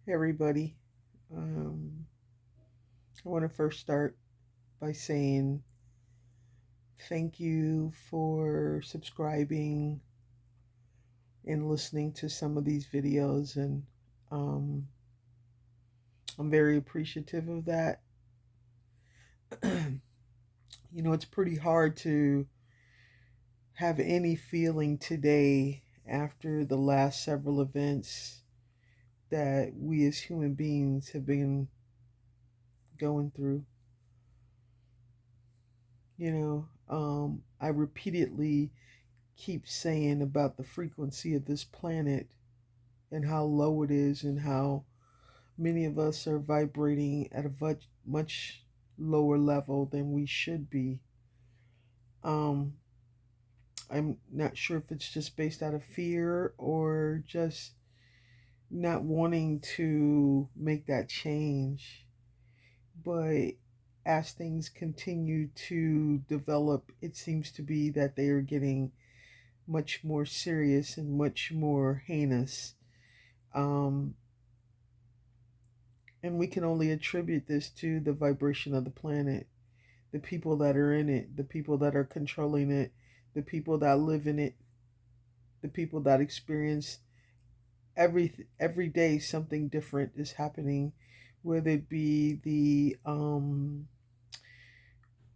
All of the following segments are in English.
Hey everybody. Um, I want to first start by saying thank you for subscribing and listening to some of these videos, and um, I'm very appreciative of that. It's pretty hard to have any feeling today after the last several events that we as human beings have been going through. I repeatedly keep saying about the frequency of this planet and how low it is and how many of us are vibrating at a much lower level than we should be. Um, I'm not sure if it's just based out of fear or just not wanting to make that change. But as things continue to develop, it seems to be that they are getting much more serious and much more heinous. Um, and we can only attribute this to the vibration of the planet, the people that are in it, the people that are controlling it, the people that live in it, the people that experience every day something different is happening, whether it be the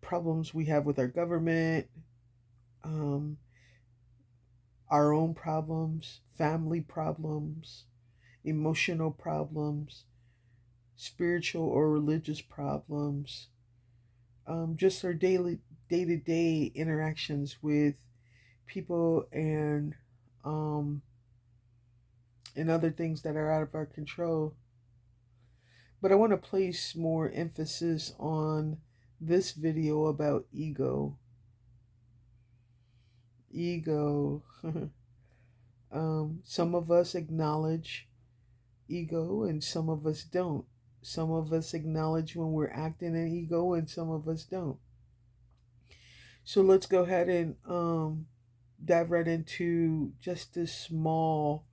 problems we have with our government, um, our own problems, family problems, emotional problems, spiritual or religious problems, just our daily day to day interactions with people um, and other things that are out of our control. But I want to place more emphasis on this video about ego. Ego. Some of us acknowledge ego and some of us don't. Some of us acknowledge when we're acting in ego and some of us don't. So let's go ahead and dive right into just this small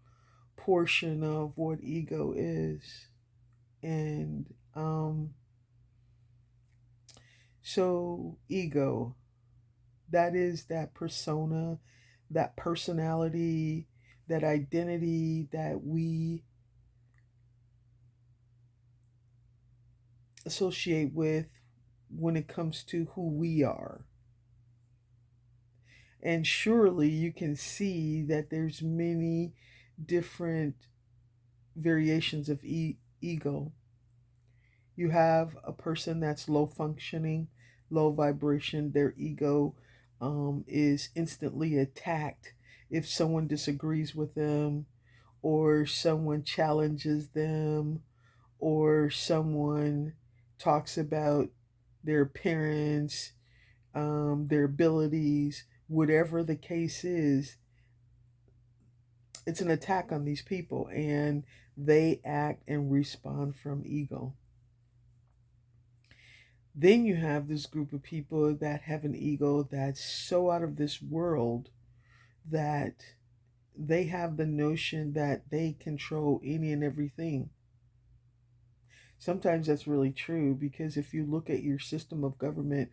portion of what ego is. And so, ego, that is that persona, that personality, that identity that we associate with when it comes to who we are. And surely you can see that there's many different variations of ego. You have a person that's low functioning, low vibration. Their ego is instantly attacked if someone disagrees with them, or someone challenges them, or someone talks about their appearance, their abilities, whatever the case is. It's an attack on these people, and they act and respond from ego. Then you have this group of people that have an ego that's so out of this world that they have the notion that they control any and everything. Sometimes that's really true because if you look at your system of government,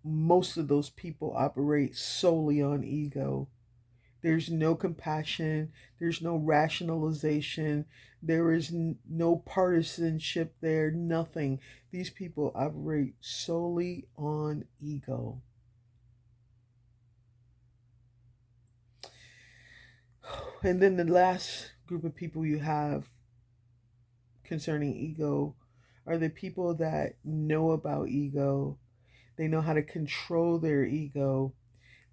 most of those people operate solely on ego. There's no compassion, there's no rationalization, there is no partisanship there, nothing. These people operate solely on ego. And then the last group of people you have concerning ego are the people that know about ego. They know how to control their ego.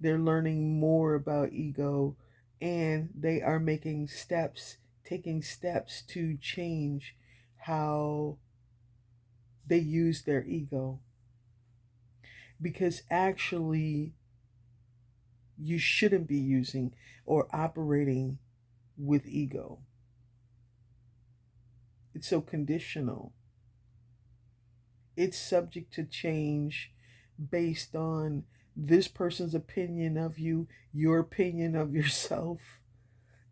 They're learning more about ego, and they are making steps, taking steps to change how they use their ego. Because actually, you shouldn't be using or operating with ego. It's so conditional. It's subject to change based on this person's opinion of you, your opinion of yourself,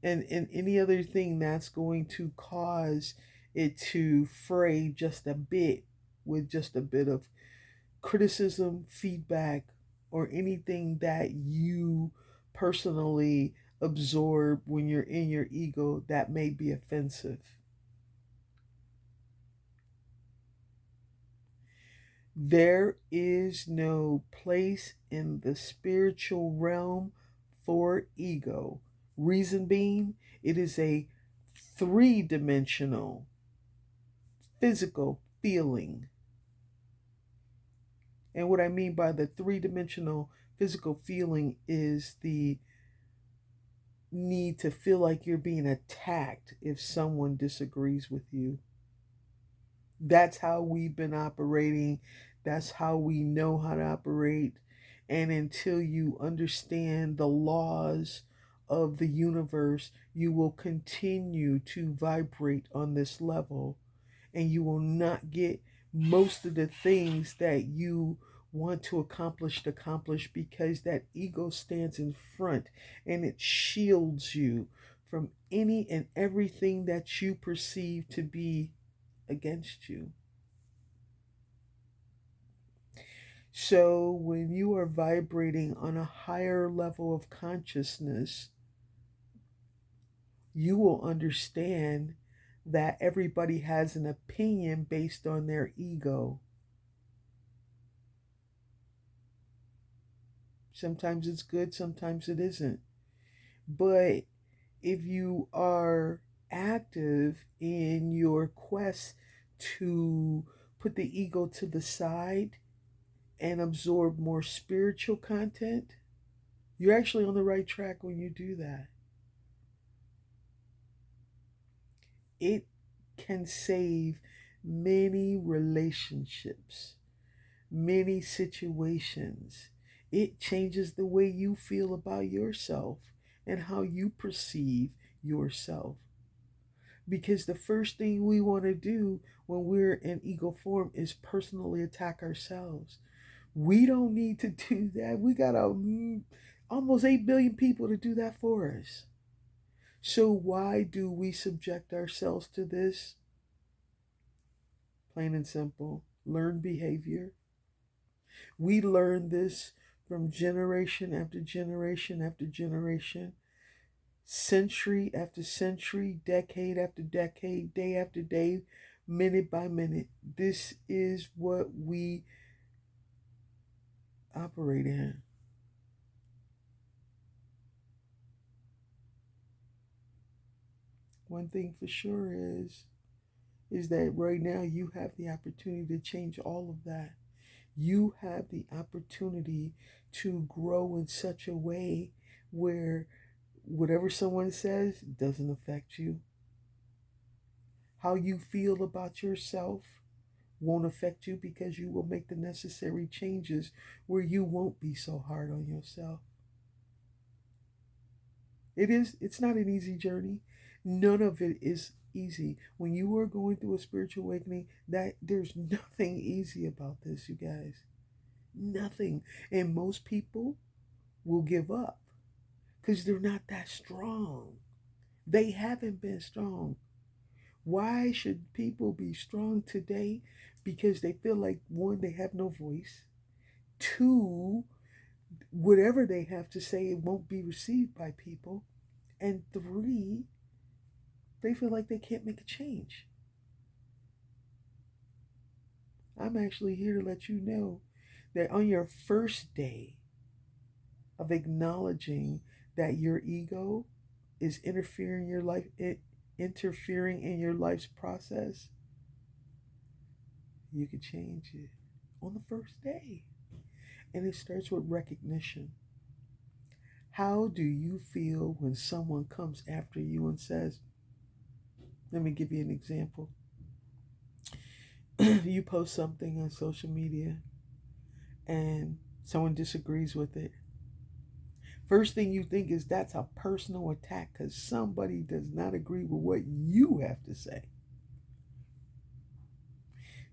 and any other thing that's going to cause it to fray just a bit with just a bit of criticism, feedback, or anything that you personally absorb when you're in your ego that may be offensive. There is no place in the spiritual realm for ego. Reason being, it is a three-dimensional physical feeling. And what I mean by the three-dimensional physical feeling is the need to feel like you're being attacked if someone disagrees with you. That's how we've been operating. That's how we know how to operate. And until you understand the laws of the universe, you will continue to vibrate on this level, and you will not get most of the things that you want to accomplish because that ego stands in front and it shields you from any and everything that you perceive to be against you. So when you are vibrating on a higher level of consciousness, you will understand that everybody has an opinion based on their ego. Sometimes it's good, sometimes it isn't. But if you are active in your quest to put the ego to the side and absorb more spiritual content, you're actually on the right track when you do that. It can save many relationships, many situations. It changes the way you feel about yourself and how you perceive yourself. Because the first thing we want to do when we're in ego form is personally attack ourselves. We don't need to do that. We got almost 8 billion people to do that for us. So why do we subject ourselves to this? Plain and simple. Learned behavior. We learn this from generation after generation after generation, century after century, decade after decade, day after day, minute by minute. This is what we operate in. One thing for sure is that right now you have the opportunity to change all of that. You have the opportunity to grow in such a way where whatever someone says doesn't affect you. How you feel about yourself won't affect you because you will make the necessary changes where you won't be so hard on yourself. It's not an easy journey. None of it is easy. When you are going through a spiritual awakening, that there's nothing easy about this, you guys. Nothing. And most people will give up because they're not that strong. They haven't been strong. Why should people be strong today? Because they feel like, one, they have no voice. Two, whatever they have to say, it won't be received by people. And three, they feel like they can't make a change. I'm actually here to let you know that on your first day of acknowledging that your ego is interfering in your life's process, you can change it on the first day. And it starts with recognition. How do you feel when someone comes after you and says, let me give you an example. You post something on social media and someone disagrees with it. First thing you think is that's a personal attack because somebody does not agree with what you have to say.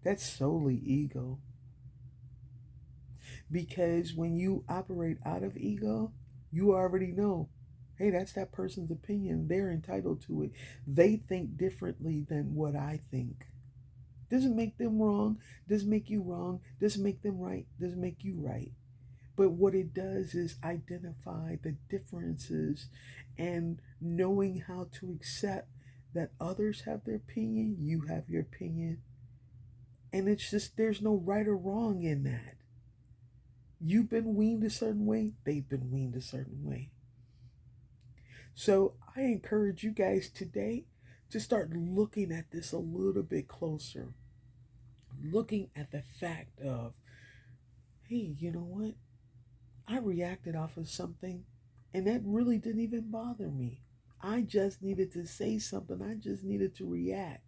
That's solely ego. Because when you operate out of ego, you already know, Hey, that's that person's opinion. They're entitled to it. They think differently than what I think. Doesn't make them wrong, doesn't make you wrong, doesn't make them right, doesn't make you right. But what it does is identify the differences and knowing how to accept that others have their opinion, you have your opinion. And it's just, there's no right or wrong in that. You've been weaned a certain way, they've been weaned a certain way. So I encourage you guys today to start looking at this a little bit closer. Looking at the fact of, hey, you know what? I reacted off of something and that really didn't even bother me. I just needed to say something. I just needed to react.